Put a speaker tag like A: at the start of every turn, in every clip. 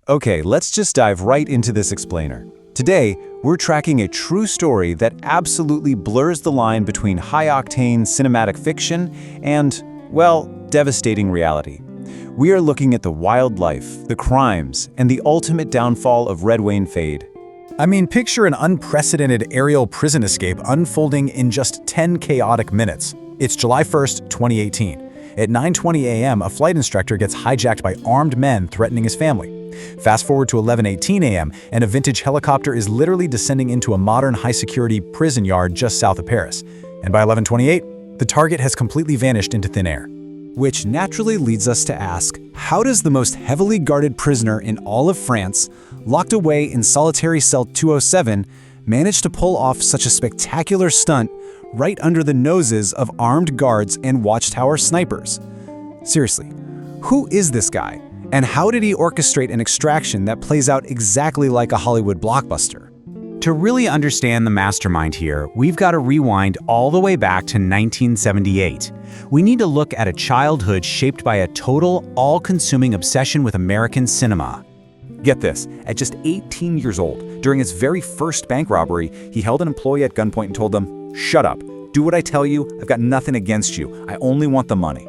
A: Okay, let's just dive right into this explainer. Today, we're tracking a true story that absolutely blurs the line between high-octane cinematic fiction and, well, devastating reality. We are looking at the wildlife, the crimes, and the ultimate downfall of Redoine Faïd.
B: I mean, picture an unprecedented aerial prison escape unfolding in just 10 chaotic minutes. It's July 1st, 2018. At 9:20 a.m., a flight instructor gets hijacked by armed men threatening his family. Fast forward to 11:18 a.m., and a vintage helicopter is literally descending into a modern high-security prison yard just south of Paris. And by 11:28, the target has completely vanished into thin air.
A: Which naturally leads us to ask, how does the most heavily guarded prisoner in all of France, locked away in solitary cell 207, manage to pull off such a spectacular stunt right under the noses of armed guards and watchtower snipers? Seriously, who is this guy? And how did he orchestrate an extraction that plays out exactly like a Hollywood blockbuster? To really understand the mastermind here, we've got to rewind all the way back to 1978. We need to look at a childhood shaped by a total, all-consuming obsession with American cinema. Get this, at just 18 years old, during his very first bank robbery, he held an employee at gunpoint and told them, "Shut up, do what I tell you, I've got nothing against you, I only want the money."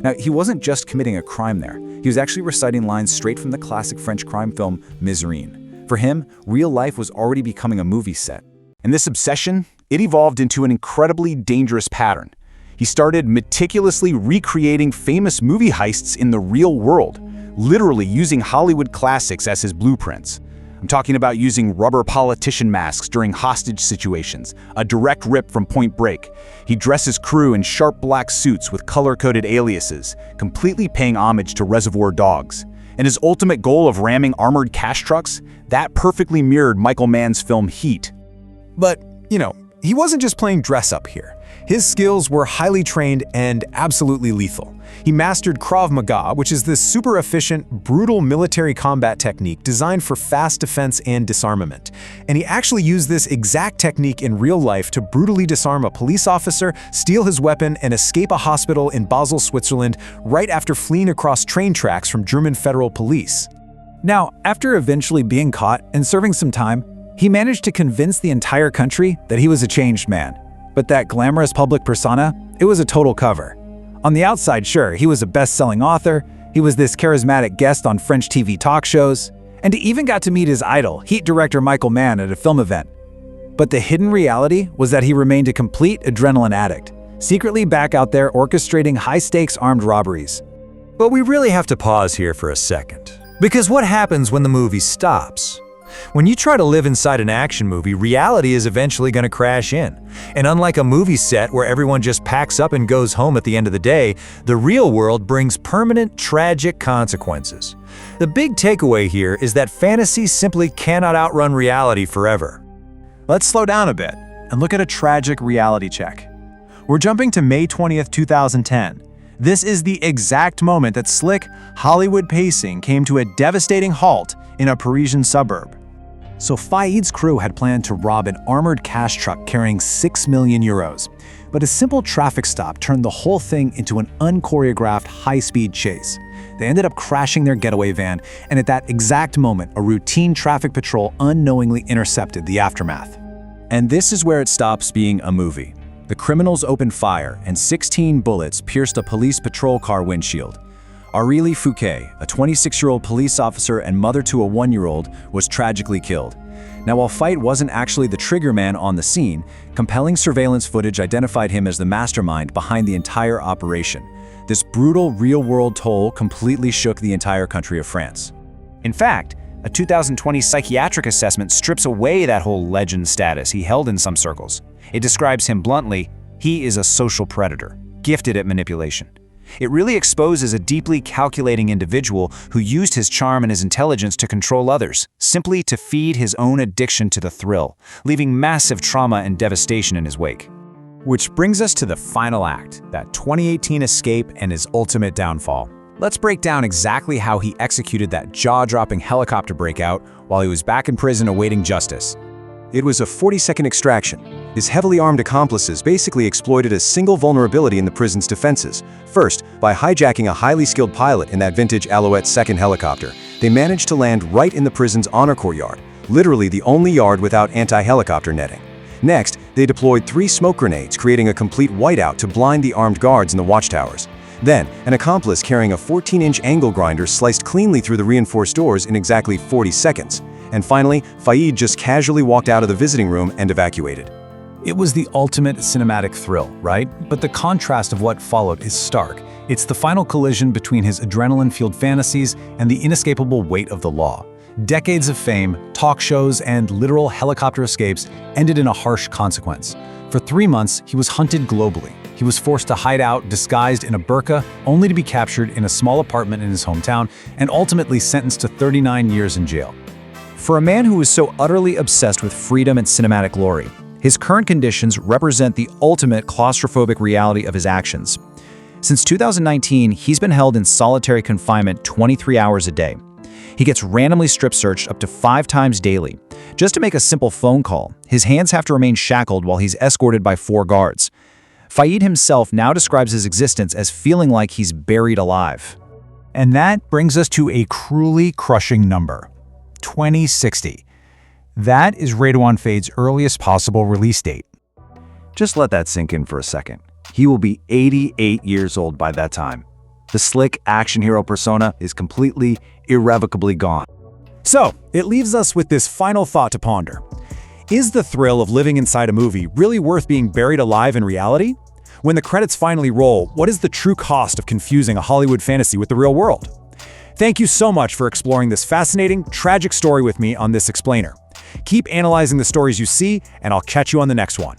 A: Now, he wasn't just committing a crime there. He was actually reciting lines straight from the classic French crime film, Misery. For him, real life was already becoming a movie set. And this obsession, it evolved into an incredibly dangerous pattern. He started meticulously recreating famous movie heists in the real world, literally using Hollywood classics as his blueprints. I'm talking about using rubber politician masks during hostage situations, a direct rip from Point Break. He'd dress his crew in sharp black suits with color-coded aliases, completely paying homage to Reservoir Dogs. And his ultimate goal of ramming armored cash trucks, that perfectly mirrored Michael Mann's film Heat.
B: But, he wasn't just playing dress-up here. His skills were highly trained and absolutely lethal. He mastered Krav Maga, which is this super efficient, brutal military combat technique designed for fast defense and disarmament. And he actually used this exact technique in real life to brutally disarm a police officer, steal his weapon, and escape a hospital in Basel, Switzerland, right after fleeing across train tracks from German federal police. Now, after eventually being caught and serving some time, he managed to convince the entire country that he was a changed man. But that glamorous public persona, it was a total cover. On the outside, sure, he was a best-selling author, he was this charismatic guest on French TV talk shows, and he even got to meet his idol, Heat director Michael Mann, at a film event. But the hidden reality was that he remained a complete adrenaline addict, secretly back out there orchestrating high-stakes armed robberies.
C: But we really have to pause here for a second. Because what happens when the movie stops? When you try to live inside an action movie, reality is eventually going to crash in. And unlike a movie set where everyone just packs up and goes home at the end of the day, the real world brings permanent, tragic consequences. The big takeaway here is that fantasy simply cannot outrun reality forever.
B: Let's slow down a bit and look at a tragic reality check. We're jumping to May 20th, 2010. This is the exact moment that slick Hollywood pacing came to a devastating halt in a Parisian suburb. So Faïd's crew had planned to rob an armored cash truck carrying 6 million euros. But a simple traffic stop turned the whole thing into an unchoreographed high-speed chase. They ended up crashing their getaway van, and at that exact moment, a routine traffic patrol unknowingly intercepted the aftermath.
A: And this is where it stops being a movie. The criminals opened fire, and 16 bullets pierced a police patrol car windshield. Aurélie Fouquet, a 26-year-old police officer and mother to a 1-year-old, was tragically killed. Now, while Faïd wasn't actually the triggerman on the scene, compelling surveillance footage identified him as the mastermind behind the entire operation. This brutal, real-world toll completely shook the entire country of France. In fact, a 2020 psychiatric assessment strips away that whole legend status he held in some circles. It describes him bluntly: he is a social predator, gifted at manipulation. It really exposes a deeply calculating individual who used his charm and his intelligence to control others, simply to feed his own addiction to the thrill, leaving massive trauma and devastation in his wake. Which brings us to the final act, that 2018 escape and his ultimate downfall. Let's break down exactly how he executed that jaw-dropping helicopter breakout while he was back in prison awaiting justice. It was a 40-second extraction.
D: His heavily armed accomplices basically exploited a single vulnerability in the prison's defenses. First, by hijacking a highly skilled pilot in that vintage Alouette second helicopter, they managed to land right in the prison's honor courtyard, literally the only yard without anti-helicopter netting. Next, they deployed 3 smoke grenades, creating a complete whiteout to blind the armed guards in the watchtowers. Then, an accomplice carrying a 14-inch angle grinder sliced cleanly through the reinforced doors in exactly 40 seconds. And finally, Faïd just casually walked out of the visiting room and evacuated.
A: It was the ultimate cinematic thrill, right? But the contrast of what followed is stark. It's the final collision between his adrenaline-fueled fantasies and the inescapable weight of the law. Decades of fame, talk shows, and literal helicopter escapes ended in a harsh consequence. For 3 months, he was hunted globally. He was forced to hide out, disguised in a burqa, only to be captured in a small apartment in his hometown, and ultimately sentenced to 39 years in jail.
C: For a man who was so utterly obsessed with freedom and cinematic glory, his current conditions represent the ultimate claustrophobic reality of his actions. Since 2019, he's been held in solitary confinement 23 hours a day. He gets randomly strip-searched up to 5 times daily. Just to make a simple phone call, his hands have to remain shackled while he's escorted by 4 guards. Faïd himself now describes his existence as feeling like he's buried alive.
A: And that brings us to a cruelly crushing number: 2060. That is Redoine Faïd's earliest possible release date.
C: Just let that sink in for a second. He will be 88 years old by that time. The slick action hero persona is completely, irrevocably gone.
B: So, it leaves us with this final thought to ponder. Is the thrill of living inside a movie really worth being buried alive in reality? When the credits finally roll, what is the true cost of confusing a Hollywood fantasy with the real world? Thank you so much for exploring this fascinating, tragic story with me on This Explainer. Keep analyzing the stories you see, and I'll catch you on the next one.